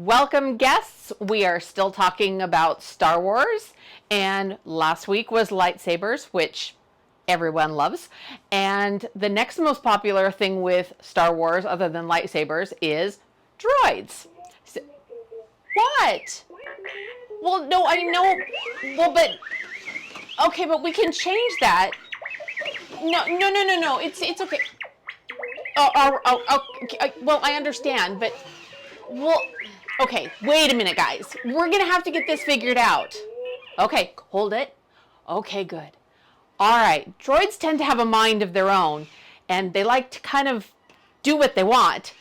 Welcome guests. We are still talking about Star Wars, and last week was lightsabers, which everyone loves. And the next most popular thing with Star Wars, other than lightsabers, is droids. So, what? Well, no, I know. Well, but okay, but we can change that. No. It's okay. Okay. Well, I understand, but well, okay. Wait a minute, guys. We're gonna have to get this figured out. Okay, hold it. Okay, good. All right. Droids tend to have a mind of their own, and they like to kind of do what they want.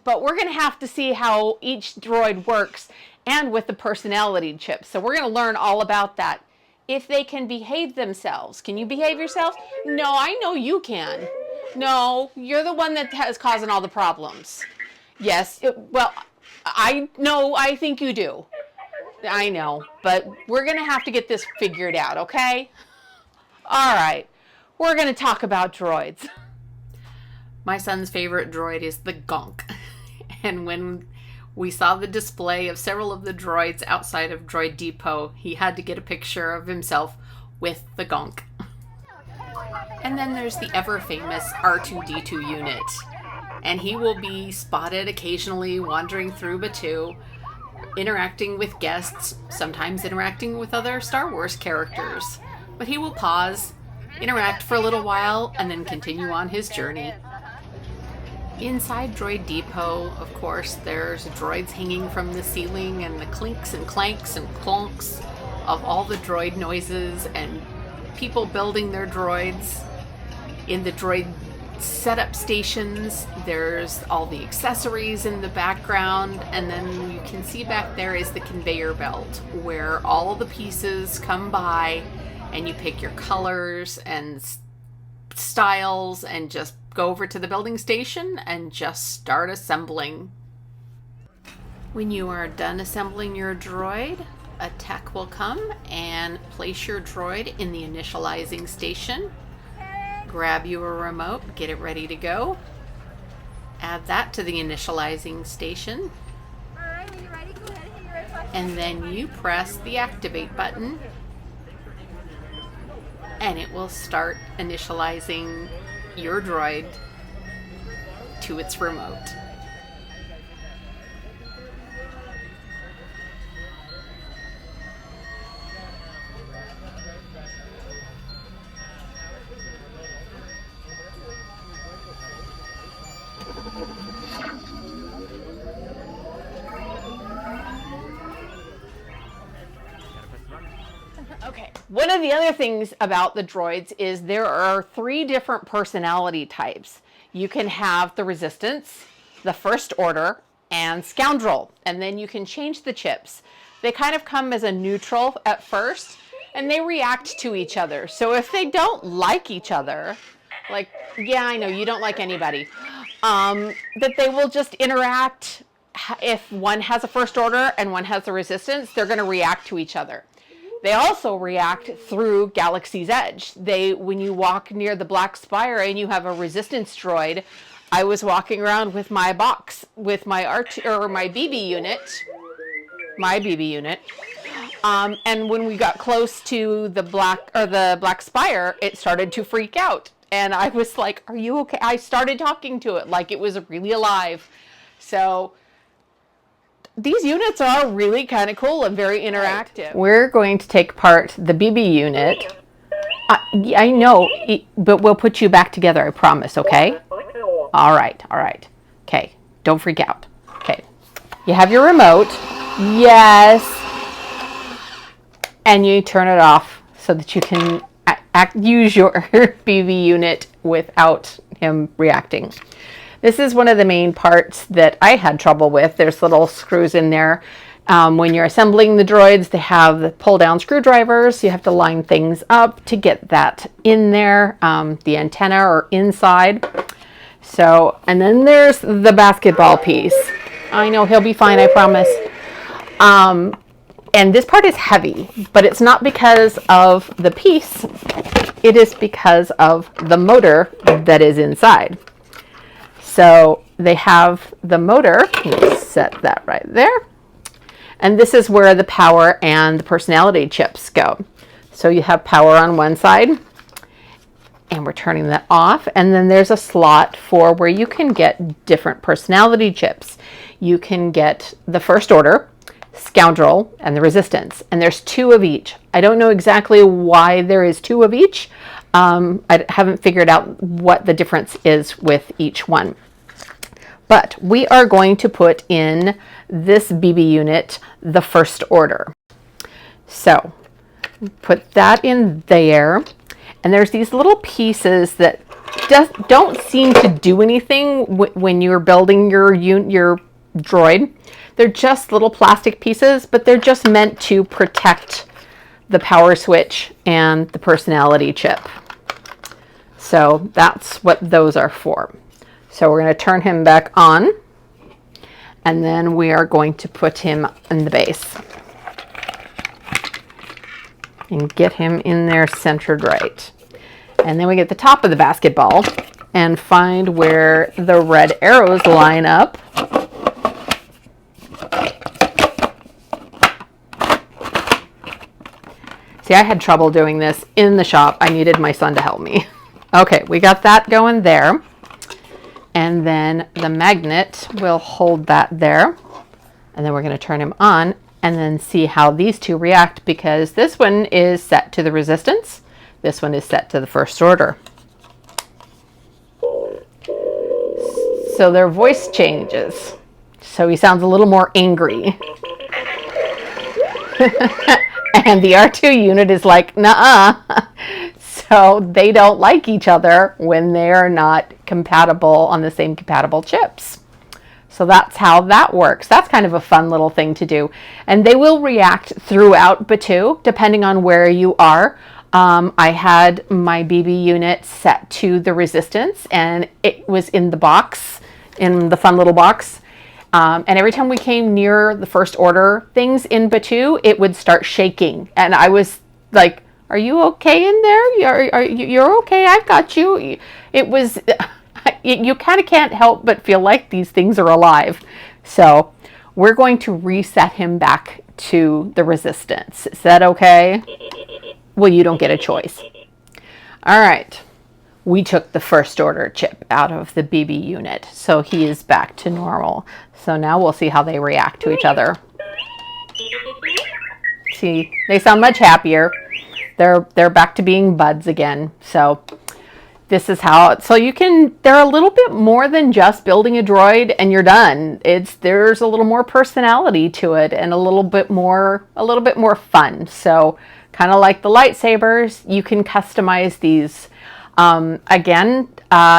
But we're gonna have to see how each droid works, and with the personality chips. So we're gonna learn all about that. If they can behave themselves. Can you behave yourself? No, I know you can. No, you're the one that is causing all the problems. Yes, well, I know, I think you do. I know, but we're going to have to get this figured out, okay? All right, we're going to talk about droids. My son's favorite droid is the Gonk. And when we saw the display of several of the droids outside of Droid Depot, he had to get a picture of himself with the Gonk. And then there's the ever-famous R2-D2 unit. And he will be spotted occasionally wandering through Batuu, interacting with guests, sometimes interacting with other Star Wars characters. But he will pause, interact for a little while, and then continue on his journey. Inside Droid Depot, of course, there's droids hanging from the ceiling and the clinks and clanks and clonks of all the droid noises and people building their droids. In the droid setup stations, there's all the accessories in the background, and then you can see back there is the conveyor belt where all the pieces come by and you pick your colors and styles and just go over to the building station and just start assembling. When you are done assembling your droid, a tech will come and place your droid in the initializing station, grab you a remote, get it ready to go, add that to the initializing station, and then you press the activate button and it will start initializing your droid to its remote. Okay. One of the other things about the droids is there are 3 different personality types. You can have the Resistance, the First Order, and Scoundrel. And then you can change the chips. They kind of come as a neutral at first, and they react to each other. So if they don't like each other, like, yeah, I know you don't like anybody, that they will just interact. If one has a First Order and one has a Resistance, they're going to react to each other. They also react through Galaxy's Edge. When you walk near the Black Spire and you have a Resistance droid, I was walking around with my box, with my my BB unit, and when we got close to the Black Spire, it started to freak out, and I was like, "Are you okay?" I started talking to it like it was really alive. So these units are really kind of cool and very interactive. We're going to take apart the BB unit. I know, but we'll put you back together, I promise, okay? All right. Okay, don't freak out. Okay, you have your remote. Yes. And you turn it off so that you can use your BB unit without him reacting. This is one of the main parts that I had trouble with. There's little screws in there. When you're assembling the droids, they have the pull-down screwdrivers. You have to line things up to get that in there. The antenna are inside. So, and then there's the basketball piece. I know he'll be fine, I promise. And this part is heavy, but it's not because of the piece. It is because of the motor that is inside. So they have the motor. Let's set that right there. And this is where the power and the personality chips go. So you have power on one side, and we're turning that off. And then there's a slot for where you can get different personality chips. You can get the First Order, Scoundrel, and the Resistance. And there's 2 of each. I don't know exactly why there is 2 of each. I haven't figured out what the difference is with each one. But we are going to put in this BB unit, the First Order. So put that in there. And there's these little pieces that don't seem to do anything when you're building your droid. They're just little plastic pieces, but they're just meant to protect the power switch and the personality chip. So that's what those are for. So we're going to turn him back on, and then we are going to put him in the base and get him in there centered right. And then we get the top of the basketball and find where the red arrows line up. See, I had trouble doing this in the shop. I needed my son to help me. Okay, we got that going there. And then the magnet will hold that there. And then we're going to turn him on and then see how these 2 react, because this one is set to the Resistance. This one is set to the First Order. So their voice changes. So he sounds a little more angry. And the R2 unit is like, nuh-uh. So they don't like each other when they're not compatible on the same compatible chips. So that's how that works. That's kind of a fun little thing to do. And they will react throughout Batuu, depending on where you are. I had my BB unit set to the Resistance, and it was in the box, in the fun little box. And every time we came near the First Order things in Batuu, it would start shaking. And I was like, are you okay in there? You're okay, I've got you. It was, you kind of can't help but feel like these things are alive. So we're going to reset him back to the Resistance. Is that okay? Well, you don't get a choice. All right. We took the First Order chip out of the BB unit, so he is back to normal. So now we'll see how they react to each other. See, they sound much happier. They're back to being buds again. So this is how, so you can, they're a little bit more than just building a droid and you're done. There's a little more personality to it and a little bit more fun. So kind of like the lightsabers, you can customize these. Again,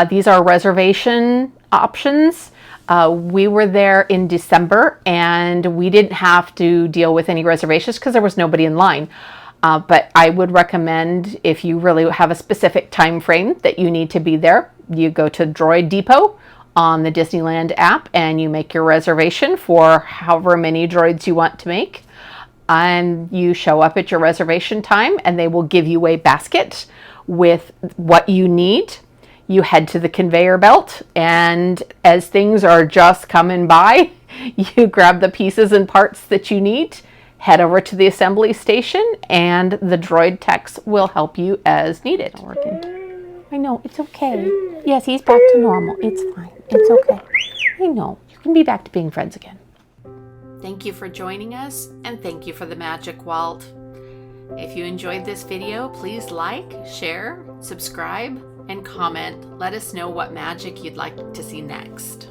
these are reservation options. We were there in December and we didn't have to deal with any reservations because there was nobody in line. But I would recommend, if you really have a specific time frame that you need to be there, you go to Droid Depot on the Disneyland app and you make your reservation for however many droids you want to make. And you show up at your reservation time and they will give you a basket with what you need. You head to the conveyor belt, and as things are just coming by, you grab the pieces and parts that you need, head over to the assembly station, and the droid techs will help you as needed. I know, it's okay. Yes, he's back to normal. It's fine. It's okay. I know. You can be back to being friends again. Thank you for joining us, and thank you for the magic, Walt. If you enjoyed this video, please like, share, subscribe, and comment. Let us know what magic you'd like to see next.